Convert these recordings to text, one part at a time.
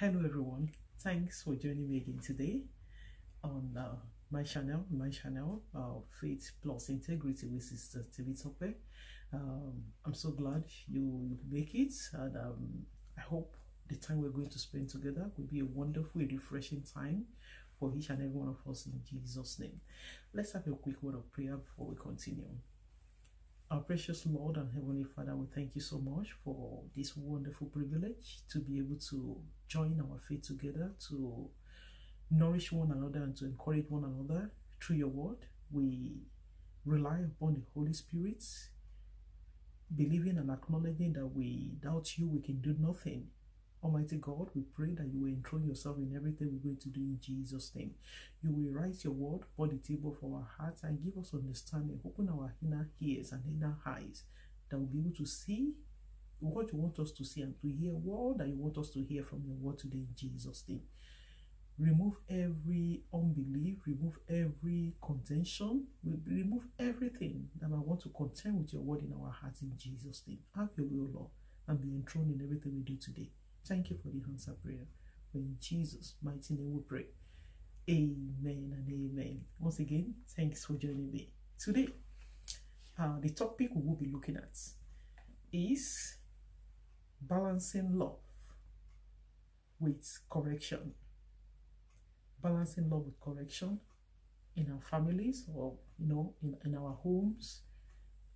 Hello everyone, thanks for joining me again today on my channel, Faith Plus Integrity with Sister Tibitope. I'm so glad you make it, and I hope the time we're going to spend together will be a wonderful, refreshing time for each and every one of us in Jesus' name. Let's have a quick word of prayer before we continue. Our precious Lord and Heavenly Father, we thank you so much for this wonderful privilege to be able to join our faith together, to nourish one another and to encourage one another through your word. We rely upon the Holy Spirit, believing and acknowledging that without you we can do nothing. Almighty God, we pray that you will enthrone yourself in everything we're going to do in Jesus' name. You will write your word upon the table for our hearts and give us understanding. Open our inner ears and inner eyes that we'll be able to see what you want us to see and to hear what that you want us to hear from your word today in Jesus' name. Remove every unbelief, remove every contention, remove everything that I want to contend with your word in our hearts in Jesus' name. Have your will, Lord, and be enthroned in everything we do today. Thank you for the answer prayer. In Jesus' mighty name we pray. Amen and amen. Once again, thanks for joining me. Today, the topic we will be looking at is balancing love with correction. Balancing love with correction in our families, or in our homes,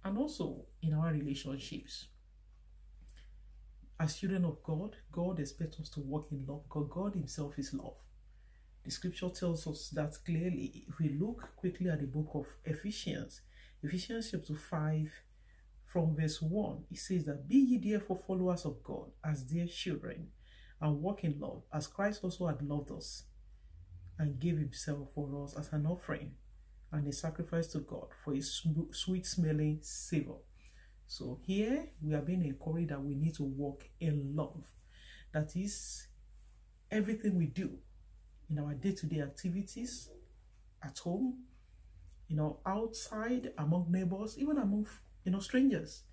and also in our relationships. As children of God, God expects us to walk in love because God himself is love. The scripture tells us that clearly. If we look quickly at the book of Ephesians chapter 5 from verse 1, it says that, "Be ye therefore followers of God as dear children, and walk in love, as Christ also had loved us, and gave himself for us as an offering and a sacrifice to God for a sweet-smelling savor." So here we are being encouraged that we need to walk in love. That is, everything we do in our day-to-day activities, at home, outside, among neighbors, even among strangers.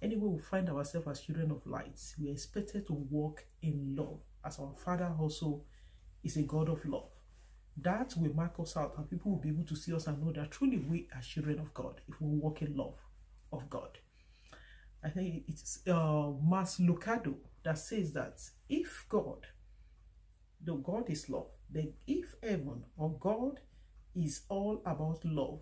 Anywhere we find ourselves as children of light, we are expected to walk in love, as our Father also is a God of love. That will mark us out, and people will be able to see us and know that truly we are children of God if we walk in love of God. I think it's Mas Lucado that says that if God, though God is love, then if heaven or God is all about love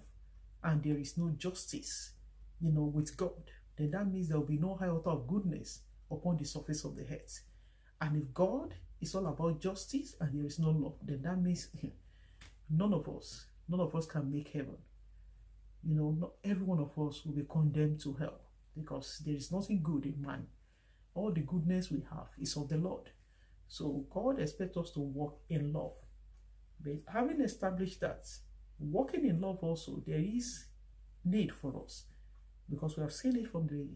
and there is no justice, with God, then that means there will be no iota of goodness upon the surface of the earth. And if God is all about justice and there is no love, then that means none of us can make heaven. Not every one of us will be condemned to hell, because there is nothing good in man. All the goodness we have is of the Lord. So God expects us to walk in love. But having established that, walking in love also, there is need for us, because we have seen it from the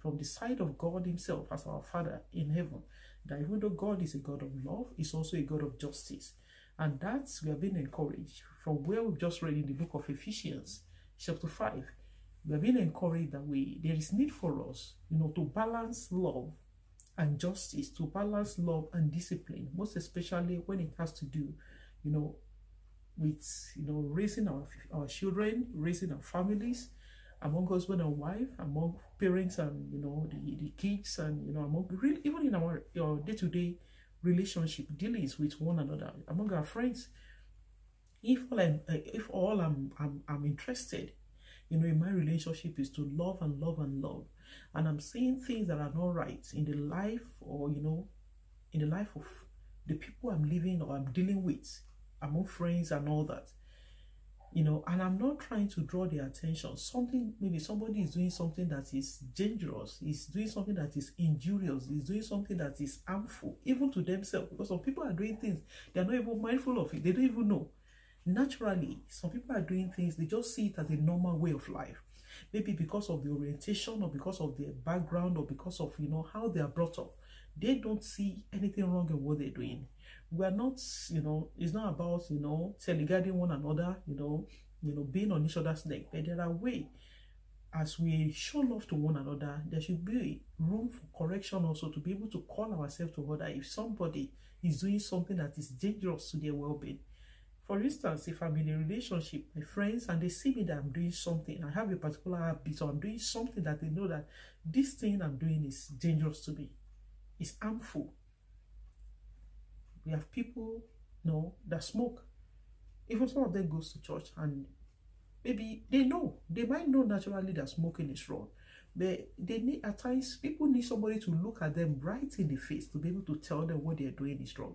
from the side of God himself as our Father in heaven, that even though God is a God of love, he's also a God of justice. And that's, we have been encouraged from where we've just read in the book of Ephesians chapter 5. We have been encouraged that there is need for us, to balance love and justice, to balance love and discipline, most especially when it has to do, with, raising our children, raising our families, among husband and wife, among parents and, the kids, and, even in our day-to-day relationship dealings with one another, among our friends. If all I'm interested in my relationship is to love and love and love, and I'm seeing things that are not right in the life, or in the life of the people I'm living or I'm dealing with, among friends and all that, and I'm not trying to draw their attention. Maybe somebody is doing something that is dangerous, is doing something that is injurious, is doing something that is harmful, even to themselves, because some people are doing things, they're not even mindful of it, they don't even know. Naturally, some people are doing things, they just see it as a normal way of life. Maybe because of the orientation, or because of their background, or because of, how they are brought up. They don't see anything wrong in what they're doing. We are not, it's not about, teleguarding one another, being on each other's neck. But there are ways as we show love to one another, there should be room for correction also, to be able to call ourselves to order if somebody is doing something that is dangerous to their well-being. For instance, if I'm in a relationship, my friends, and they see me that I'm doing something, I have a particular habit, or I'm doing something that they know that this thing I'm doing is dangerous to me, it's harmful. We have people, that smoke. Even some of them goes to church, and maybe they might know naturally that smoking is wrong, but they need, at times, people need somebody to look at them right in the face to be able to tell them what they're doing is wrong.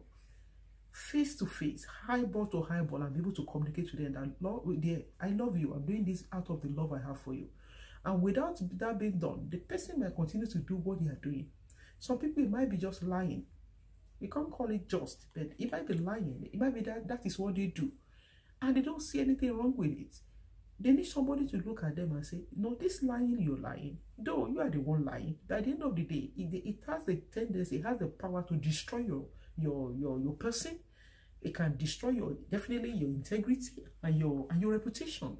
Face to face, highball to highball, and be able to communicate to them that, Lord, I love you, I'm doing this out of the love I have for you. And without that being done, the person might continue to do what they are doing. Some people, it might be just lying. We can't call it just, but it might be lying. It might be that is what they do, and they don't see anything wrong with it. They need somebody to look at them and say, no, this lying, you're lying. Though you are the one lying, but at the end of the day, it has the tendency, it has the power to destroy your person. It can destroy definitely your integrity and your reputation.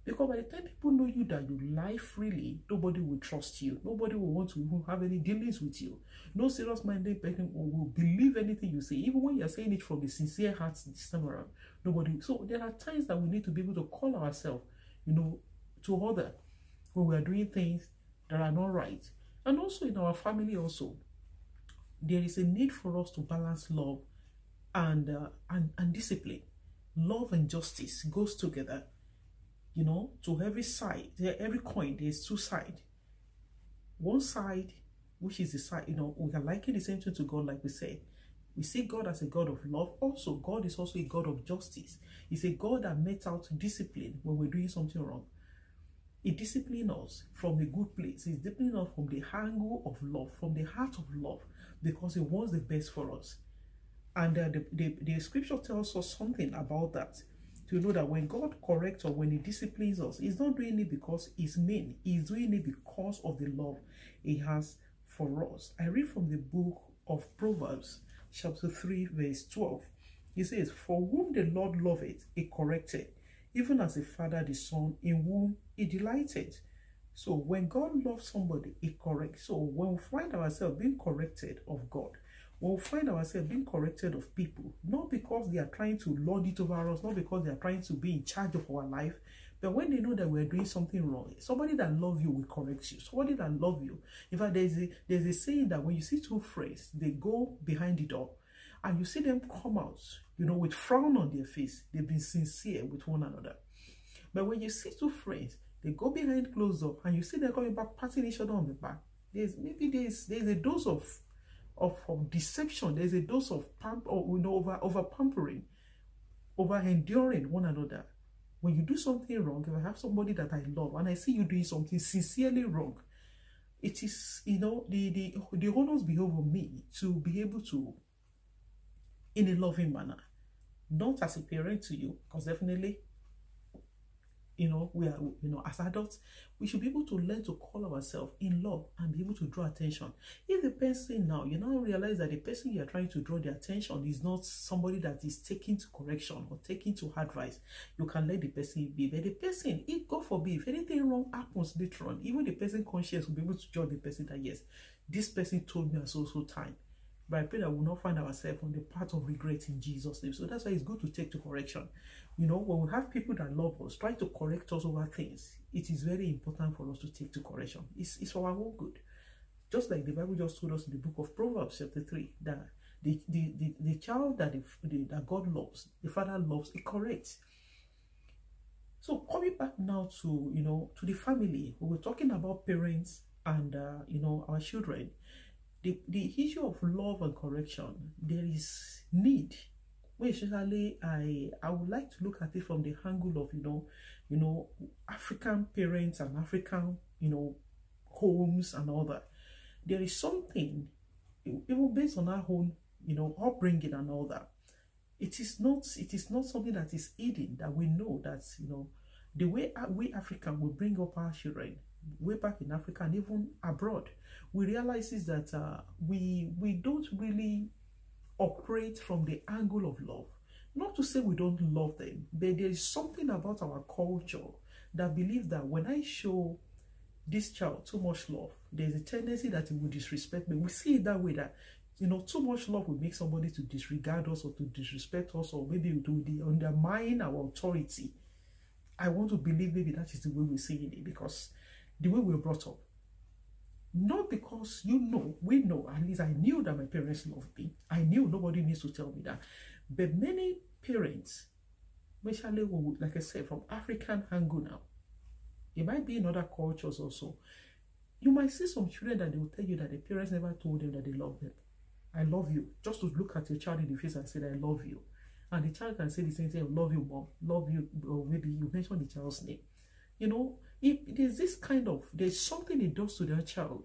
Because by the time people know you that you lie freely, nobody will trust you. Nobody will want to have any dealings with you. No serious-minded person will believe anything you say, even when you're saying it from a sincere heart this time around. Nobody. So there are times that we need to be able to call ourselves, to order when we are doing things that are not right. And also in our family also, there is a need for us to balance love and discipline. Love and justice goes together. To every side, every coin, there's two sides. One side, which is the side, we can liken the same thing to God, like we said. We see God as a God of love. Also, God is also a God of justice. He's a God that metes out discipline when we're doing something wrong. He disciplines us from a good place. He's disciplining us from the angle of love, from the heart of love, because He wants the best for us. And the scripture tells us something about that. To know that when God corrects or when He disciplines us, He's not doing it because He's mean. He's doing it because of the love He has for us. I read from the book of Proverbs, chapter 3, verse 12. He says, "For whom the Lord loveth, He corrected, even as a father the son in whom He delighted." So when God loves somebody, He corrects. So when we find ourselves being corrected of God, when we find ourselves being corrected of people, not because they are trying to lord it over us, not because they are trying to be in charge of our life, but when they know that we're doing something wrong, somebody that loves you will correct you. Somebody that loves you. In fact, there's a saying that when you see two friends, they go behind the door, and you see them come out, with frown on their face. They've been sincere with one another. But when you see two friends, they go behind closed door, and you see them coming back, patting each other on the back. There's a dose of deception. There's a dose of over pampering, over enduring one another. When you do something wrong, if I have somebody that I love and I see you doing something sincerely wrong, it is the honors be over me to be able to, in a loving manner, not as a parent to you, because definitely we are, as adults, we should be able to learn to call ourselves in love and be able to draw attention. If the person now, you now realize that the person you are trying to draw the attention is not somebody that is taking to correction or taking to advice, you can let the person be. But the person, if God forbid, if anything wrong happens later on, even the person conscious will be able to judge the person that, yes, this person told me at so time. But I pray that we will not find ourselves on the path of regret in Jesus' name. So that's why it's good to take to correction. When we have people that love us, try to correct us over things, it is very important for us to take to correction. It's for our own good. Just like the Bible just told us in the book of Proverbs, chapter 3, that the child that God loves, the Father loves, He corrects. So coming back now to the family, we were talking about parents and our children. The issue of love and correction, there is need. Well, especially I would like to look at it from the angle of African parents and African homes and all that. There is something, even based on our own upbringing and all that. It is not something that is hidden, that we know that the way we African will bring up our children way back in Africa and even abroad, we realize is that we don't really operate from the angle of love. Not to say we don't love them, but there is something about our culture that believes that when I show this child too much love, there's a tendency that he will disrespect me. We see it that way, that too much love will make somebody to disregard us or to disrespect us, or maybe to undermine our authority. I want to believe maybe that is the way we're seeing it, because the way we were brought up. Not because we know, at least I knew that my parents loved me. I knew, nobody needs to tell me that. But many parents, especially, like I said, from African angle now, it might be in other cultures also, you might see some children that they will tell you that their parents never told them that they love them. I love you. Just to look at your child in the face and say, I love you. And the child can say the same thing, love you, mom, love you, or maybe you mention the child's name. If there's this kind of, there's something it does to their child.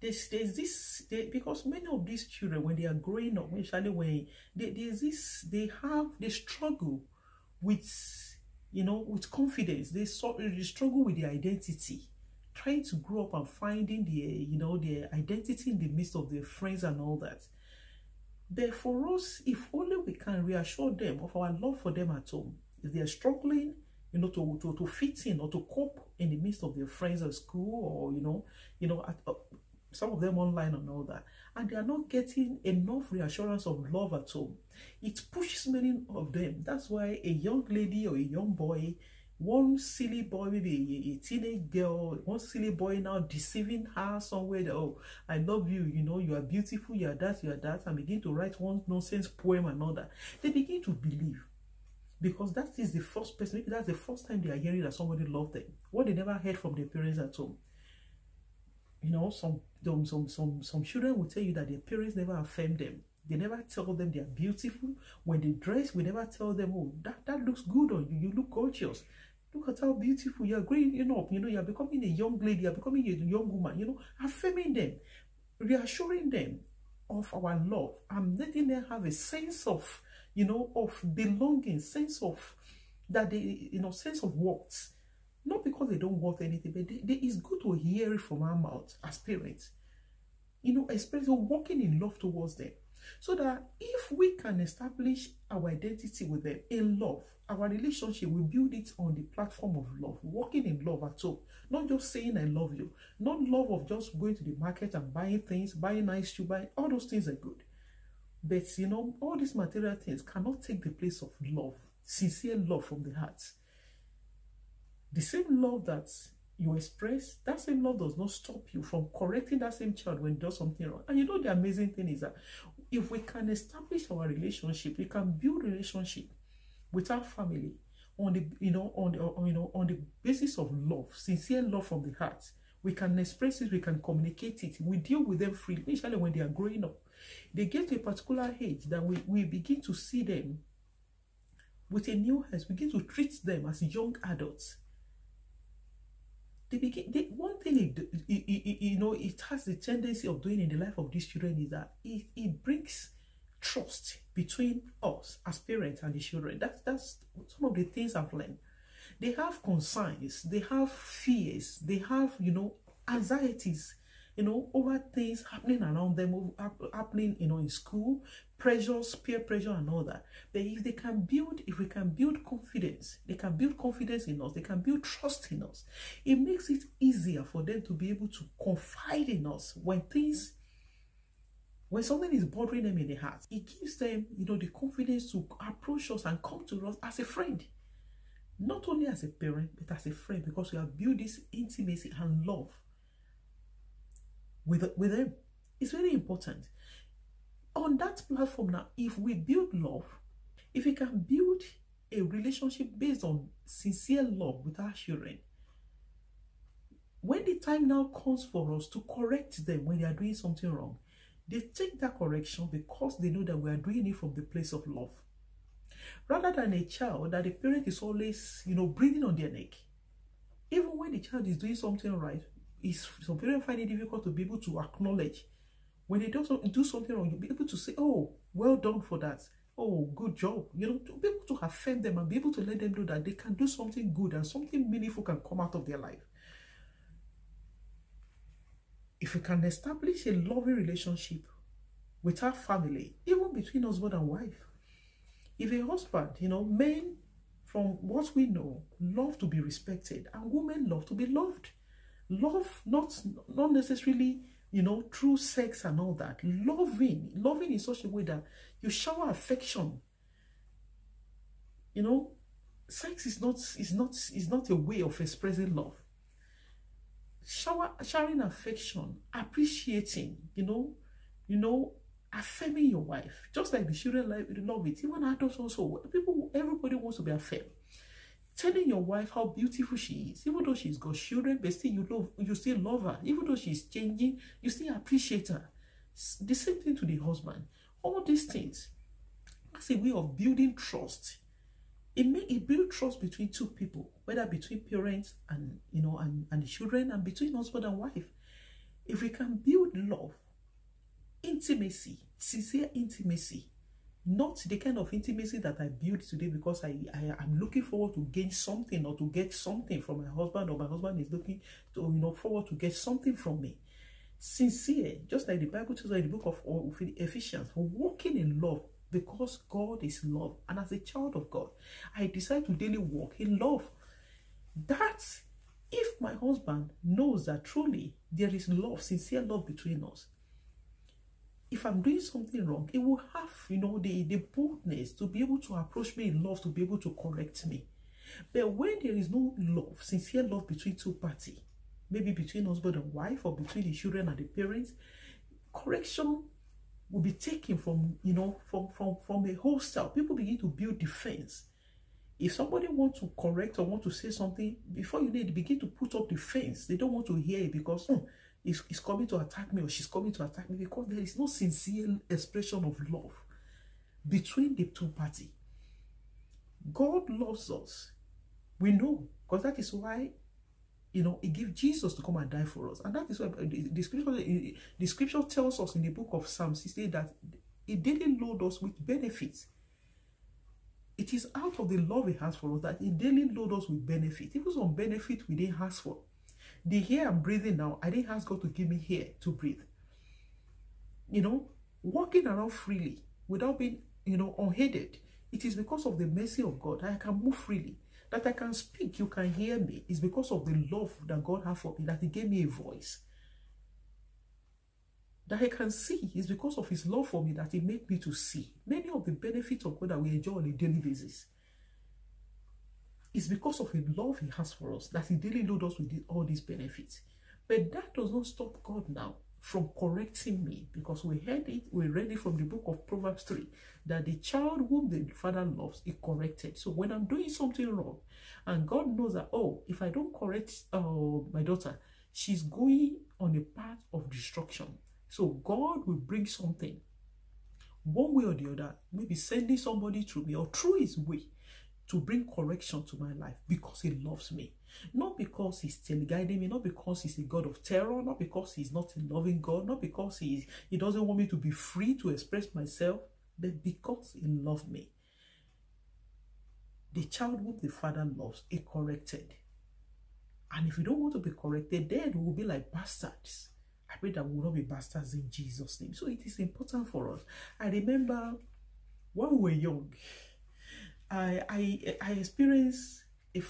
There's this, because many of these children, when they are growing up, especially when they struggle with, with confidence. They struggle with their identity, trying to grow up and finding their identity in the midst of their friends and all that. But for us, if only we can reassure them of our love for them at home, if they are struggling, to fit in or to cope in the midst of their friends at school, or some of them online and all that, and they are not getting enough reassurance of love at home, it pushes many of them. That's why a young lady or a young boy, one silly boy, maybe a teenage girl, one silly boy now deceiving her somewhere that, oh, I love you, you are beautiful, you are that, and begin to write one nonsense poem and all that. They begin to believe, because that is the first person, maybe that's the first time they are hearing that somebody loved them, what they never heard from their parents at home. Some children will tell you that their parents never affirm them. They never tell them they are beautiful. When they dress, we never tell them, oh, that looks good on you. You look gorgeous. Look at how beautiful you are growing up. You are becoming a young lady. You are becoming a young woman. Affirming them, reassuring them of our love, and letting them have a sense of, of belonging, sense of that they, sense of worth. Not because they don't want anything, but it's good to hear it from our mouth as parents. Especially walking in love towards them. So that if we can establish our identity with them in love, our relationship, we build it on the platform of love, walking in love at all. Not just saying I love you. Not love of just going to the market and buying things, buying nice shoes, buying, all those things are good. But, all these material things cannot take the place of love, sincere love from the heart. The same love that you express, that same love does not stop you from correcting that same child when it does something wrong. And the amazing thing is that if we can establish our relationship, we can build relationship with our family on the basis of love, sincere love from the heart. We can express it, we can communicate it, we deal with them freely, especially when they are growing up. They get to a particular age that we begin to see them with a new eyes, we begin to treat them as young adults. One thing it has the tendency of doing in the life of these children is that it brings trust between us as parents and the children. That's some of the things I've learned. They have concerns, they have fears, they have anxieties, over things happening around them, happening in school, pressures, peer pressure and all that. But if we can build confidence, they can build confidence in us, they can build trust in us. It makes it easier for them to be able to confide in us when something is bothering them in the heart. It gives them, the confidence to approach us and come to us as a friend. Not only as a parent, but as a friend, because we have built this intimacy and love with them. It's very important. On that platform now, if we build love, if we can build a relationship based on sincere love with our children, when the time now comes for us to correct them when they are doing something wrong, they take that correction because they know that we are doing it from the place of love. Rather than a child that the parent is always, breathing on their neck. Even when the child is doing something right, some parents find it difficult to be able to acknowledge. When they do something wrong, you'll be able to say, oh, well done for that. Oh, good job. To be able to affirm them and be able to let them know that they can do something good and something meaningful can come out of their life. If we can establish a loving relationship with our family, even between husband and wife. If a husband, men, from what we know, love to be respected, and women love to be loved. Love, not necessarily, you know, through sex and all that. Loving in such a way that you shower affection. You know, sex is not a way of expressing love. Showering affection, appreciating, affirming your wife, just like the children love it. Even adults also, everybody wants to be affirmed. Telling your wife how beautiful she is, even though she's got children, but still you still love her. Even though she's changing, you still appreciate her. The same thing to the husband. All these things, as a way of building trust. It builds trust between two people, whether between parents and and the children, and between husband and wife. If we can build love, intimacy, sincere intimacy, not the kind of intimacy that I build today because I'm looking forward to gain something or to get something from my husband, or my husband is looking to forward to get something from me. Sincere, just like the Bible tells us in the book of Ephesians, walking in love. Because God is love, and as a child of God, I decide to daily walk in love. That if my husband knows that truly there is love, sincere love between us, if I'm doing something wrong, it will have, the boldness to be able to approach me in love, to be able to correct me. But when there is no love, sincere love between two parties, maybe between husband and wife, or between the children and the parents, correction will be taken from a hostile. People begin to build defense. If somebody wants to correct or want to say something, before they begin to put up defense. They don't want to hear it because he's coming to attack me or she's coming to attack me, because there is no sincere expression of love between the two parties. God loves us. We know, because that is why He gave Jesus to come and die for us. And that is why the scripture tells us in the book of Psalm 68 that He daily loads us with benefits. It is out of the love He has for us that He daily loads us with benefits. Even some benefits we didn't ask for. The air I'm breathing now, I didn't ask God to give me air to breathe. Walking around freely without being, unheeded. It is because of the mercy of God that I can move freely. That I can speak, you can hear me, is because of the love that God has for me, that He gave me a voice. That I can see is because of His love for me, that He made me to see. Many of the benefits of God that we enjoy on a daily basis is because of the love He has for us, that He daily loads us with all these benefits. But that does not stop God now from correcting me, because we read it from the book of Proverbs 3, that the child whom the father loves is corrected. So when I'm doing something wrong, and God knows that, if I don't correct my daughter, she's going on a path of destruction. So God will bring something, one way or the other, maybe sending somebody through me or through His way, to bring correction to my life, because He loves me. Not because He's still guiding me, not because He's a God of terror, not because He's not a loving God, not because He doesn't want me to be free to express myself, but because He loves me. The child whom the father loves is corrected. And if you don't want to be corrected, then we will be like bastards. I pray that we will not be bastards in Jesus' name. So it is important for us. I remember when we were young, I experienced a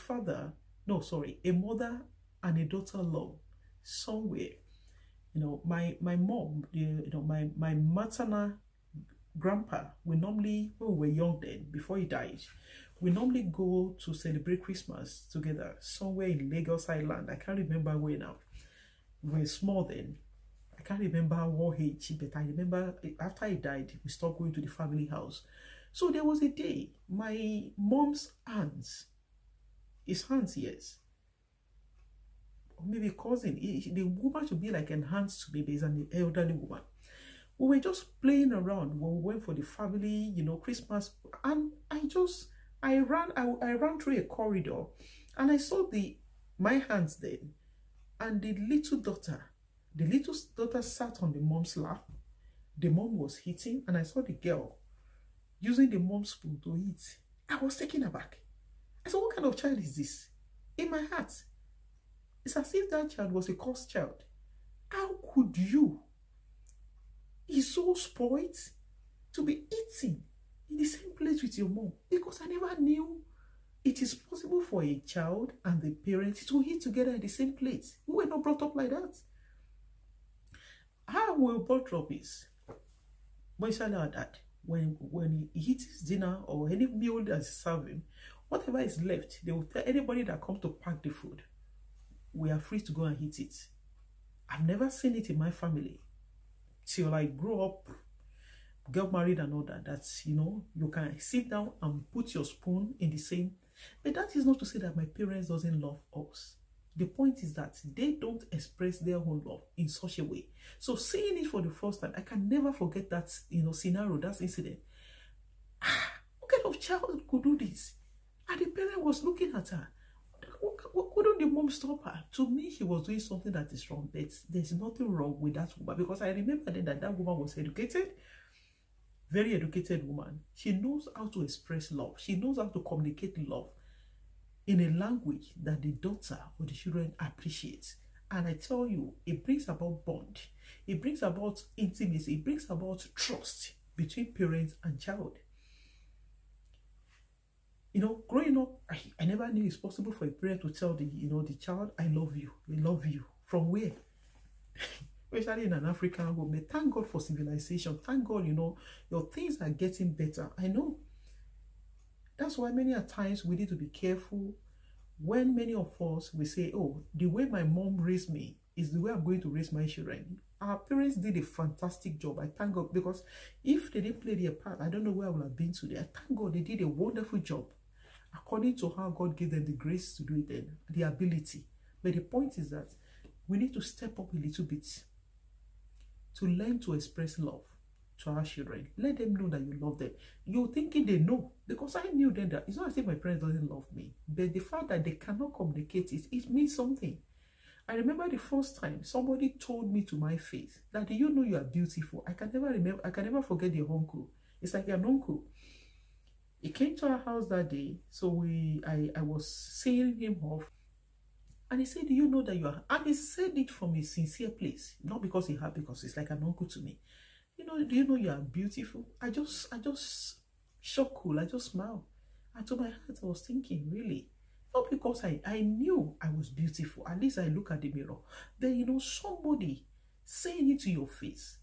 mother and a daughter love somewhere. My mom, my maternal grandpa, when we were young then, before he died, we normally go to celebrate Christmas together somewhere in Lagos Island. I can't remember where now. We were small then. I can't remember what age, but I remember after he died, we stopped going to the family house. So there was a day, my mom's aunts, his aunts, yes, or maybe cousin, the woman should be like an aunt to me, but an elderly woman. We were just playing around when we went for the family, Christmas, and I ran through a corridor, and I saw my hands then, and the little daughter sat on the mom's lap. The mom was eating, and I saw the girl using the mom's spoon to eat. I was taken aback. I said, what kind of child is this? In my heart, it's as if that child was a cursed child. How could you? He's so spoiled to be eating in the same place with your mom, because I never knew It is possible for a child and the parents to eat together in the same plate. We were not brought up like that. How we were brought up is, when dad, when he eats his dinner or any meal that's serving, whatever is left, they will tell anybody that comes to pack the food, we are free to go and eat it. I've never seen it in my family till I grew up, get married and all that. That's, you know, you can sit down and put your spoon in the same. But that is not to say that my parents doesn't love us. The point is that they don't express their own love in such a way. So seeing it for the first time, I can never forget that, you know, scenario, that incident. What kind of child could do this? And the parent was looking at her. Couldn't the mom stop her? To me, she was doing something that is wrong. But there's nothing wrong with that woman, because I remember then that woman was educated, very educated woman. She knows how to express love. She knows how to communicate love in a language that the daughter or the children appreciate. And I tell you, it brings about bond. It brings about intimacy. It brings about trust between parents and child. You know, growing up, I never knew it's possible for a parent to tell the, you know, the child, I love you. I love you. From where? Especially in an African home. But thank God for civilization. Thank God, you know, your things are getting better. I know. That's why many a times we need to be careful when many of us will say, oh, the way my mom raised me is the way I'm going to raise my children. Our parents did a fantastic job. I thank God, because if they didn't play their part, I don't know where I would have been today. I thank God they did a wonderful job according to how God gave them the grace to do it then, the ability. But the point is that we need to step up a little bit to learn to express love to our children. Let them know that you love them. You're thinking they know, because I knew then that it's not as if my parents doesn't love me, but the fact that they cannot communicate it means something. I remember the first time somebody told me to my face that, do you know you are beautiful? I can never forget the uncle. It's like an uncle. He came to our house that day, so I was seeing him off, and he said, do you know that you are? And he said it from a sincere place, not because he had, because it's like an uncle to me. You know, do you know you are beautiful? I just shocked cool. I just smiled. And to my heart, I was thinking, really? Not because I knew I was beautiful. At least I look at the mirror. Then, you know, somebody saying it to your face.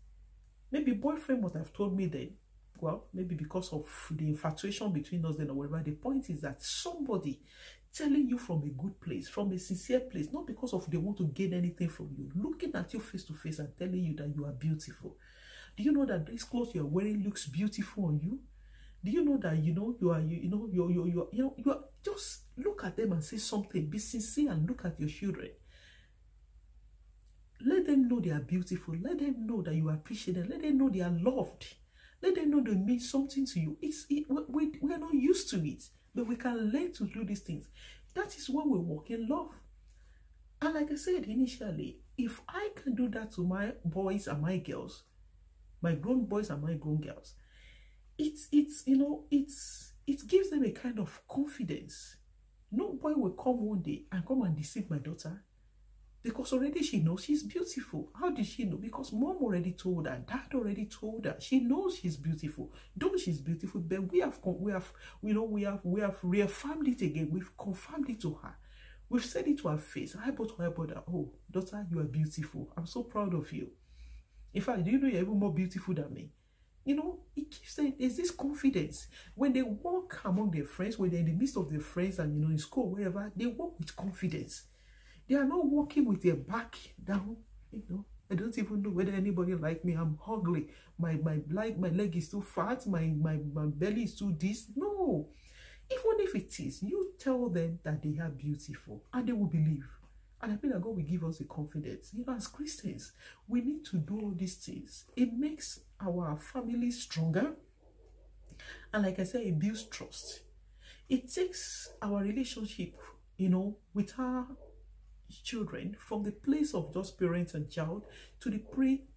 Maybe boyfriend must have told me then. Well, maybe because of the infatuation between us then or whatever. The point is that somebody telling you from a good place, from a sincere place, not because of they want to gain anything from you, looking at you face to face and telling you that you are beautiful. Do you know that this clothes you're wearing looks beautiful on you? Do you know that, you know, you are just look at them and say something. Be sincere and look at your children. Let them know they are beautiful. Let them know that you appreciate them. Let them know they are loved. Let them know they mean something to you. We are not used to it, but we can learn to do these things. That is when we walk in love. And like I said initially, if I can do that to my boys and my girls, my grown boys and my grown girls, it's you know, it gives them a kind of confidence. No boy will come one day and come and deceive my daughter, because already she knows she's beautiful. How did she know? Because mom already told her, dad already told her. She knows she's beautiful. Though she's beautiful, but we have reaffirmed it again. We've confirmed it to her. We've said it to her face. I bought her brother, oh, daughter, you are beautiful. I'm so proud of you. In fact, do you know you're even more beautiful than me? You know, it gives them, there's this confidence. When they walk among their friends, when they're in the midst of their friends and, you know, in school, wherever, they walk with confidence. They are not walking with their back down, you know. I don't even know whether anybody like me. I'm ugly. My leg is too fat. My belly is too this. No. Even if it is, you tell them that they are beautiful and they will believe. And I feel that God will give us the confidence. You know, as Christians, we need to do all these things. It makes our family stronger. And like I said, it builds trust. It takes our relationship, you know, with our children from the place of just parent and child to the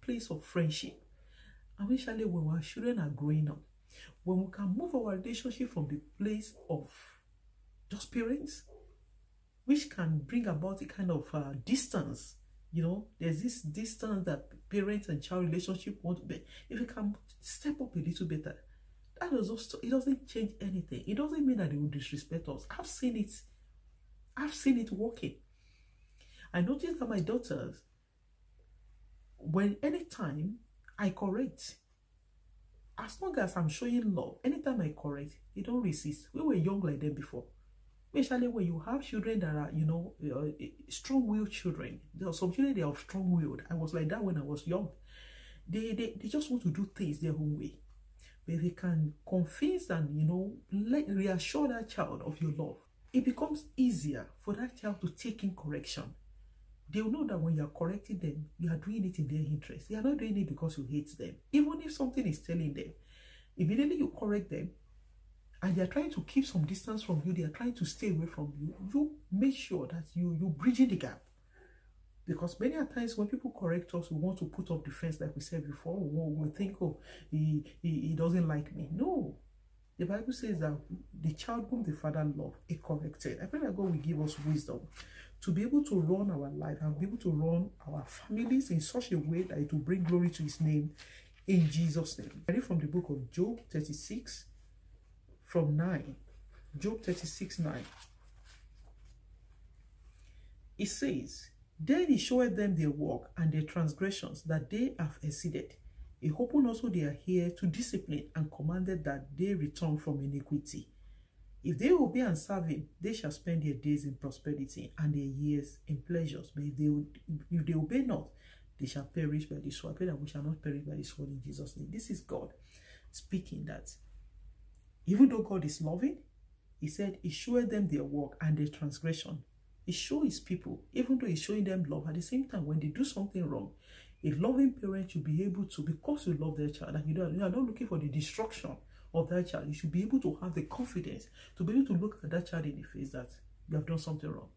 place of friendship. And especially when our children are growing up, when we can move our relationship from the place of just parents, which can bring about a kind of distance. You know, there's this distance that parents and child relationship want to be. If we can step up a little better, That does not, it doesn't change anything. It doesn't mean that they will disrespect us. I've seen it. I've seen it working. I noticed that my daughters, anytime I correct, as long as I'm showing love, anytime I correct, they don't resist. We were young like them before. Especially when you have children that are, strong-willed children. There are some children, they are strong-willed. I was like that when I was young. They just want to do things their own way. But if they can convince and, reassure that child of your love, it becomes easier for that child to take in correction. They will know that when you are correcting them, you are doing it in their interest. You are not doing it because you hate them. Even if something is telling them, immediately you correct them, and they are trying to keep some distance from you, they are trying to stay away from you, you make sure that you bridging the gap. Because many times when people correct us, we want to put up defense, like we said before. We think, oh, he doesn't like me. No. The Bible says that the child whom the Father loved, he corrected. I pray that God will give us wisdom to be able to run our life and be able to run our families in such a way that it will bring glory to his name in Jesus' name. I read from the book of Job 36 from 9. Job 36:9. It says, then he showed them their work and their transgressions that they have exceeded. He opened also their ear to discipline and commanded that they return from iniquity. If they obey and serve him, they shall spend their days in prosperity and their years in pleasures. But if they obey not, they shall perish by the sword. I pray that we shall not perish by the sword in Jesus' name. This is God speaking, that even though God is loving, he said he showed them their work and their transgression. He shows his people, even though he's showing them love, at the same time, when they do something wrong, a loving parent should be able to, because you love their child, and you are not looking for the destruction of that child, you should be able to have the confidence to be able to look at that child in the face that you have done something wrong.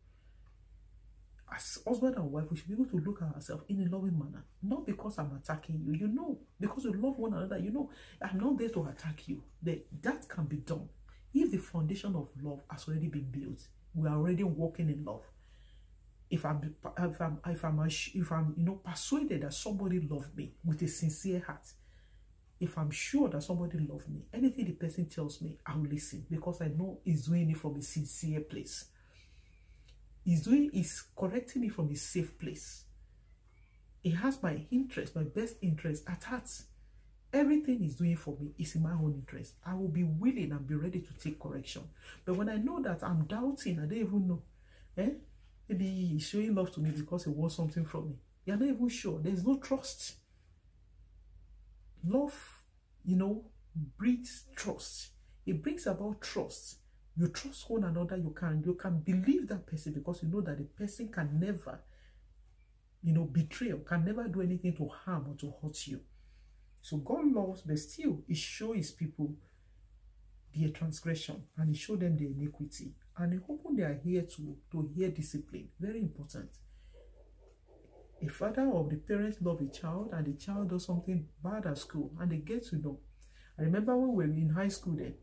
As husband and wife, we should be able to look at ourselves in a loving manner. Not because I'm attacking you, because you love one another, I'm not there to attack you. That can be done if the foundation of love has already been built. We are already walking in love. If I'm persuaded that somebody loved me with a sincere heart, if I'm sure that somebody loves me, anything the person tells me, I'll listen, because I know he's doing it from a sincere place. He's correcting me from a safe place. He has my interest, my best interest at heart. Everything he's doing for me is in my own interest. I will be willing and be ready to take correction. But when I know that I'm doubting, I don't even know. Maybe he's showing love to me because he wants something from me. You're not even sure. There's no trust. Love, breeds trust. It brings about trust. You trust one another. You can believe that person because you know that the person can never, betray or can never do anything to harm or to hurt you. So God loves, but still he shows his people their transgression and he showed them their iniquity. And he opened their ear to hear discipline. Very important. A father or the parents love a child and the child does something bad at school and they get to know. I remember when we were in high school then,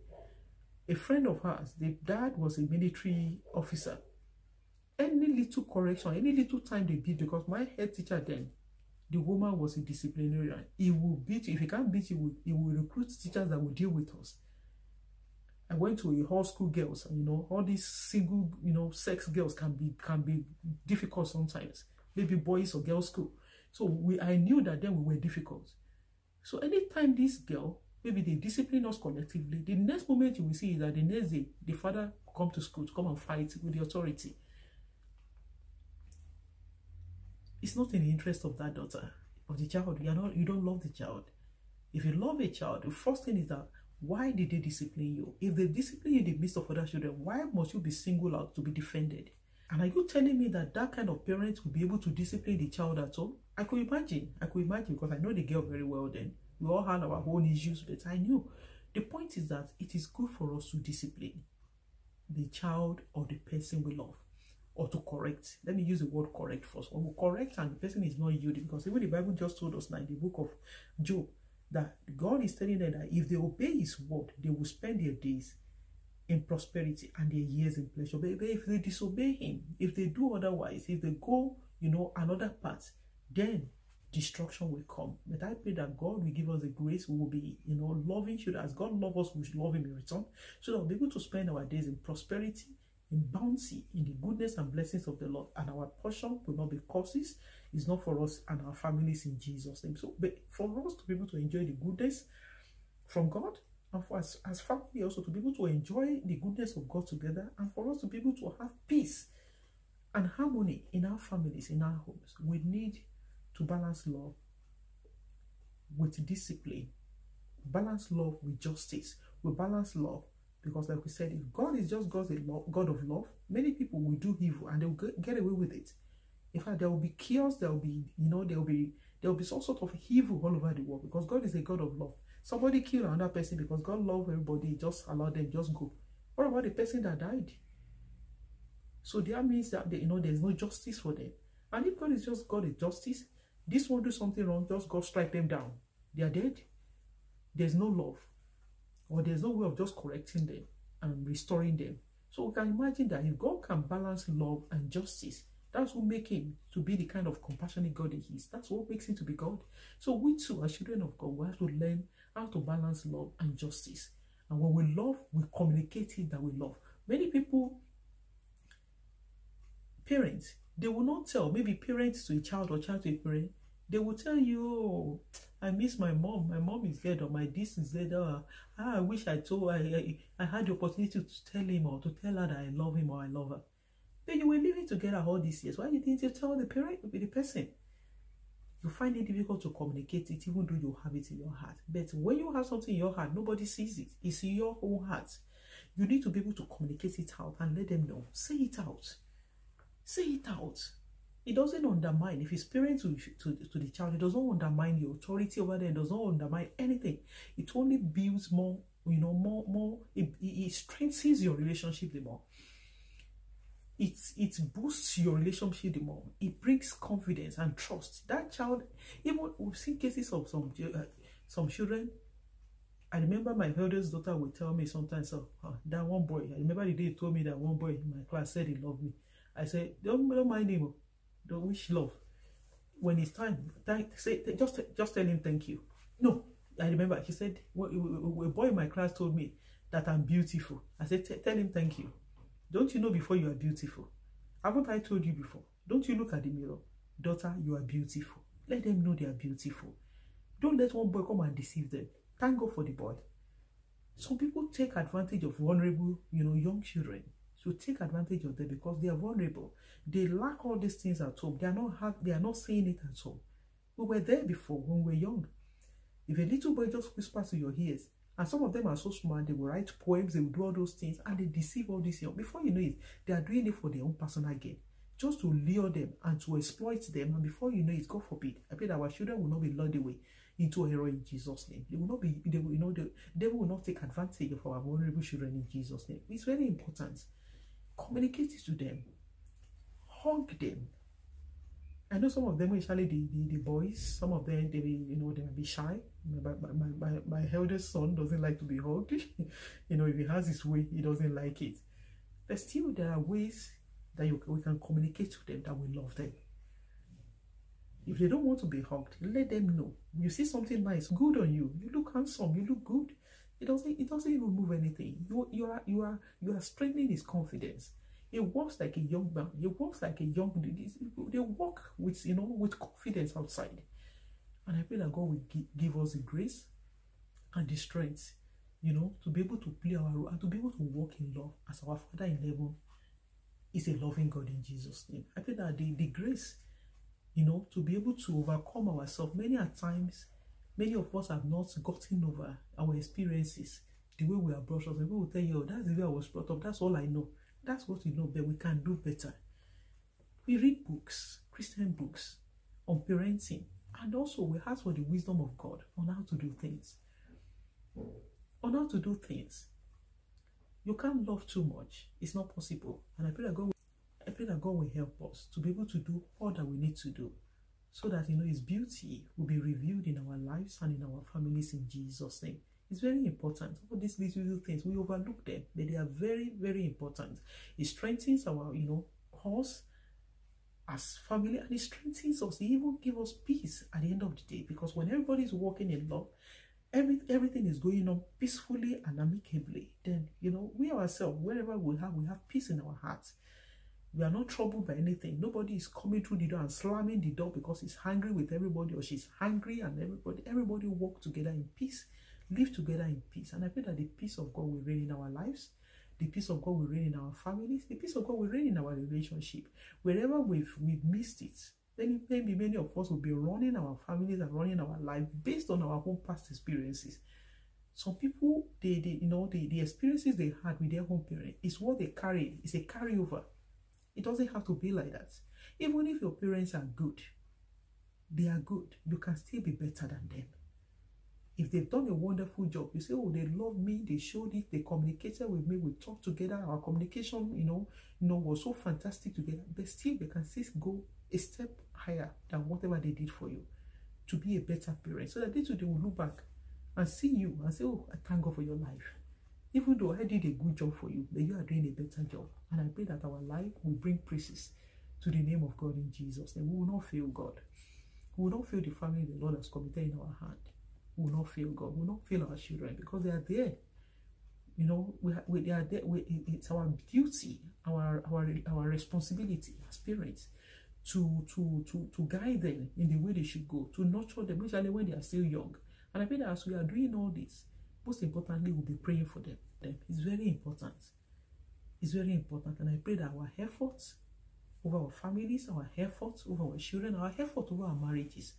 a friend of ours, the dad was a military officer. Any little correction, any little time they beat, because my head teacher then, the woman was a disciplinarian. He will beat you. If he can't beat you, he will recruit teachers that will deal with us. I went to a all school girls, and all these single, sex girls can be difficult sometimes. Maybe boys or girls school. So I knew that then we were difficult. So anytime this girl, maybe they discipline us collectively, the next moment you will see is that the next day, the father come to school to come and fight with the authority. It's not in the interest of that daughter, of the child. You don't love the child. If you love a child, the first thing is that, why did they discipline you? If they discipline you in the midst of other children, why must you be singled out to be defended? And are you telling me that kind of parent will be able to discipline the child at all? I could imagine because I know the girl very well then. We all had our own issues, but I knew. The point is that it is good for us to discipline the child or the person we love, or to correct. Let me use the word correct first. When we correct and the person is not yielding, because even the Bible just told us now in the book of Job that God is telling them that if they obey his word, they will spend their days in prosperity and their years in pleasure. But if they disobey him, if they do otherwise, if they go, another path, then destruction will come. But I pray that God will give us the grace. We will be, loving children. As God loves us, we should love him in return. So that we'll be able to spend our days in prosperity, in bounty, in the goodness and blessings of the Lord. And our portion will not be curses. It's not for us and our families in Jesus' name. So but for us to be able to enjoy the goodness from God, and for us as family also to be able to enjoy the goodness of God together, and for us to be able to have peace and harmony in our families, in our homes, we need to balance love with discipline, balance love with justice. We balance love because, like we said, if God is just God of love, many people will do evil and they will get away with it. In fact, there will be chaos. There will be, there will be some sort of evil all over the world because God is a God of love. Somebody killed another person because God loves everybody, just allow them, just go. What about the person that died? So that means that there's no justice for them. And if God is just God of justice, this one do something wrong, just God strike them down. They are dead. There's no love, or there's no way of just correcting them and restoring them. So we can imagine that if God can balance love and justice, that's what makes him to be the kind of compassionate God he is. That's what makes him to be God. So we too, as children of God, we have to learn how to balance love and justice. And when we love, we communicate it that we love. Many people, parents, they will not tell, maybe parents to a child or child to a parent, they will tell you, oh, I miss my mom. My mom is dead, or my this is dead. I wish I had the opportunity to tell him or to tell her that I love him or I love her. But you were living together all these years. Why didn't you tell the parent, the person? You find it difficult to communicate it, even though you have it in your heart. But when you have something in your heart, nobody sees it. It's in your own heart. You need to be able to communicate it out and let them know. Say it out. Say it out. It doesn't undermine. If it's parent to the child, it doesn't undermine the authority over them. It does not undermine anything. It only builds more, it strengthens your relationship the more. It boosts your relationship the more. It brings confidence and trust. That child, even we've seen cases of some children. I remember my eldest daughter would tell me sometimes, that one boy, I remember the day he told me that one boy in my class said he loved me. I said, don't mind him. Don't wish love. When it's time, just tell him thank you. No, I remember she said, a boy in my class told me that I'm beautiful. I said, tell him thank you. Don't you know before you are beautiful? Haven't I told you before? Don't you look at the mirror? Daughter, you are beautiful. Let them know they are beautiful. Don't let one boy come and deceive them. Thank God for the boy. Some people take advantage of vulnerable, young children. So take advantage of them because they are vulnerable. They lack all these things at home. They are not saying it at home. We were there before when we were young. If a little boy just whispers to your ears, and some of them are so smart, they will write poems, they will do all those things, and they deceive all these young. Before you know it, they are doing it for their own personal gain, just to lure them and to exploit them. And before you know it, God forbid, I pray that our children will not be lured away into error in Jesus' name. They will not be, the devil will not take advantage of our vulnerable children in Jesus' name. It's very important. Communicate it to them. Hug them. I know some of them, especially the boys, some of them, they might be shy. My eldest son doesn't like to be hugged. If he has his way, he doesn't like it. But still, there are ways that we can communicate to them that we love them. If they don't want to be hugged, let them know. You see something nice, good on you. You look handsome. You look good. It doesn't even move anything. You are strengthening his confidence. He walks like a young man. He walks like a young. They walk with confidence outside. And I pray that God will give us the grace and the strength, to be able to play our role and to be able to walk in love as our Father in heaven is a loving God in Jesus' name. I pray that the grace, to be able to overcome ourselves. Many a times, many of us have not gotten over our experiences the way we are brought up. People will tell you, that's the way I was brought up. That's all I know. That's what we know, but we can do better. We read books, Christian books, on parenting, and also we ask for the wisdom of God on how to do things. On how to do things. You can't love too much. It's not possible. And I pray that God will help us to be able to do all that we need to do, so that His beauty will be revealed in our lives and in our families in Jesus' name. It's very important. All these little things, we overlook them, but they are very, very important. It strengthens our, us, as family, and it strengthens us. It even gives us peace at the end of the day, because when everybody is walking in love, everything is going on peacefully and amicably, then we ourselves, wherever we have peace in our hearts. We are not troubled by anything. Nobody is coming through the door and slamming the door because he's hungry with everybody, or she's hungry, and everybody walk together in peace, live together in peace. And I pray that the peace of God will reign in our lives, the peace of God will reign in our families, the peace of God will reign in our relationship. Wherever we've missed it, then maybe many of us will be running our families and running our life based on our own past experiences. Some people, the experiences they had with their home parent is what they carry. It's a carryover. It doesn't have to be like that. Even if your parents are good, they are good, you can still be better than them. If they've done a wonderful job, you say, oh, they love me, they showed it, they communicated with me, we talked together, our communication, was so fantastic together. But still, they can still go a step higher than whatever they did for you to be a better parent. So that they will look back and see you and say, oh, I thank God for your life. Even though I did a good job for you, but you are doing a better job. And I pray that our life will bring praises to the name of God in Jesus' name. We will not fail God. We will not fail the family the Lord has committed in our hand. We will not fail God. We will not fail our children, because they are there. They are there. It's our duty, our responsibility as parents to guide them in the way they should go, to nurture them, especially when they are still young. And I pray that as we are doing all this, most importantly, we'll be praying for them. It's very important. It's very important. And I pray that our efforts over our families, our efforts over our children, our effort over our marriages,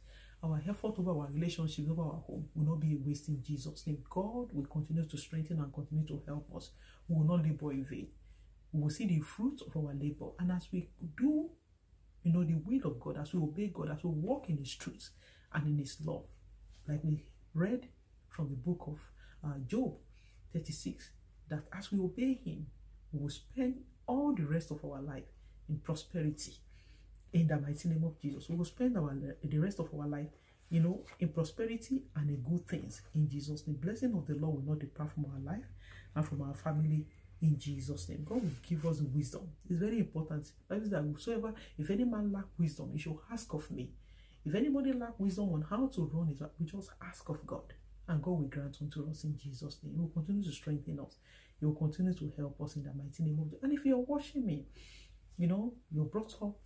our effort over our relationships, over our home will not be a waste in Jesus' name. God will continue to strengthen and continue to help us. We will not labor in vain. We will see the fruit of our labor. And as we do, the will of God, as we obey God, as we walk in His truth and in His love, like we read from the book of Job 36, that as we obey Him, we will spend all the rest of our life in prosperity. In the mighty name of Jesus, we will spend the rest of our life, in prosperity and in good things. In Jesus' name, blessing of the Lord will not depart from our life and from our family. In Jesus' name, God will give us wisdom. It's very important. That is that whosoever, if any man lack wisdom, he should ask of me. If anybody lack wisdom on how to run his life, we just ask of God, and God will grant unto us in Jesus' name. He will continue to strengthen us. He will continue to help us in the mighty name of God. And if you're watching me, you're brought up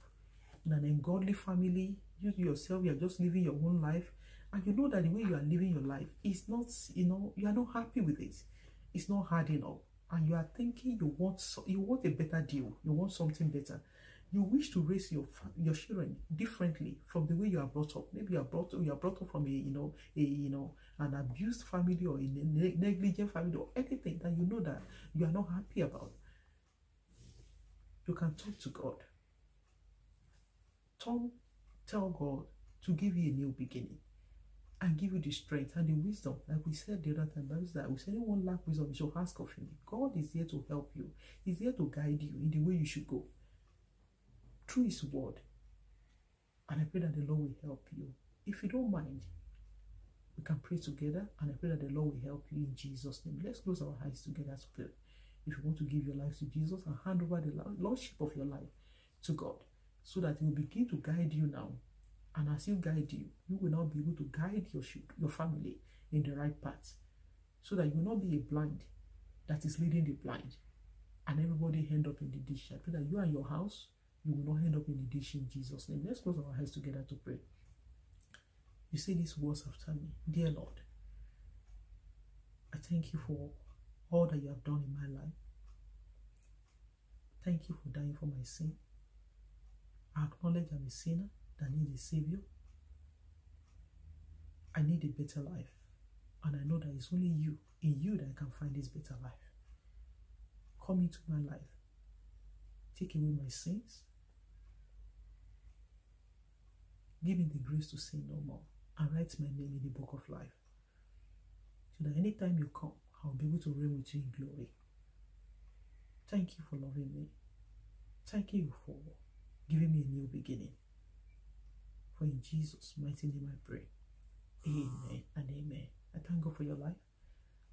in an ungodly family, you yourself, you're just living your own life, and you know that the way you are living your life is not, you are not happy with it. It's not hard enough, and you are thinking you want a better deal, you want something better. You wish to raise your children differently from the way you are brought up. Maybe you are brought up from an abused family, or a negligent family, or anything that you know that you are not happy about. You can talk to God. Tell God to give you a new beginning and give you the strength and the wisdom. Like we said the other time, that we said anyone lack wisdom, you should ask of Him. God is here to help you. He's here to guide you in the way you should go through His word. And I pray that the Lord will help you. If you don't mind, we can pray together, and I pray that the Lord will help you in Jesus' name. Let's close our eyes together to pray. If you want to give your life to Jesus and hand over the lordship of your life to God, so that He will begin to guide you now. And as He guide you, you will now be able to guide your family in the right path, so that you will not be a blind that is leading the blind, and everybody end up in the ditch. I pray that you and your house, you will not end up in the ditch in Jesus' name. Let's close our eyes together to pray. You say these words after me. Dear Lord, I thank you for all that you have done in my life. Thank you for dying for my sin. I acknowledge I'm a sinner that needs a Savior. I need a better life. And I know that it's only you, in you, that I can find this better life. Come into my life. Take away my sins. Give me the grace to sin no more. And write my name in the book of life. So that anytime you come, I'll be able to reign with you in glory. Thank you for loving me. Thank you for giving me a new beginning. For in Jesus' mighty name I pray. Amen and amen. I thank God for your life.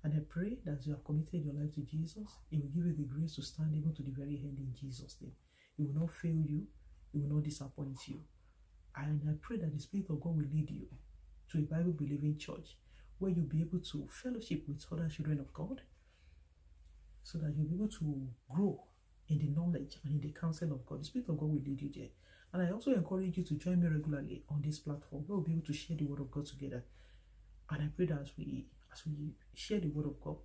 And I pray that as you have committed your life to Jesus, He will give you the grace to stand even to the very end in Jesus' name. He will not fail you. He will not disappoint you. And I pray that the Spirit of God will lead you to a Bible-believing church where you'll be able to fellowship with other children of God so that you'll be able to grow in the knowledge and in the counsel of God. The Spirit of God will lead you there. And I also encourage you to join me regularly on this platform where we'll be able to share the Word of God together. And I pray that as we share the Word of God,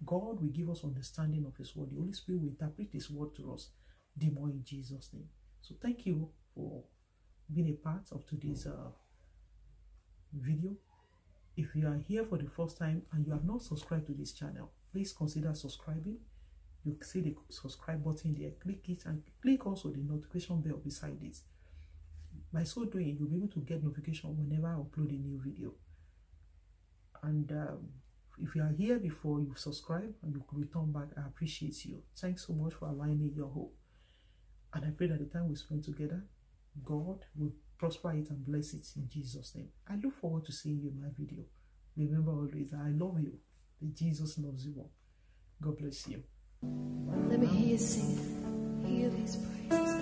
God will give us understanding of His Word. The Holy Spirit will interpret His Word to us the more in Jesus' name. So thank you for being a part of today's video. If you are here for the first time and you have not subscribed to this channel, please consider subscribing. You see the subscribe button there, click it, and click also the notification bell beside it. By so doing, you'll be able to get notification whenever I upload a new video. And if you are here before you subscribe and you return back, I appreciate you. Thanks so much for allowing me your hope. And I pray that the time we spend together, God will prosper it and bless it in Jesus' name. I look forward to seeing you in my video. Remember always that I love you, that Jesus loves you more. God bless you. Let me hear you sing. Hear these praises.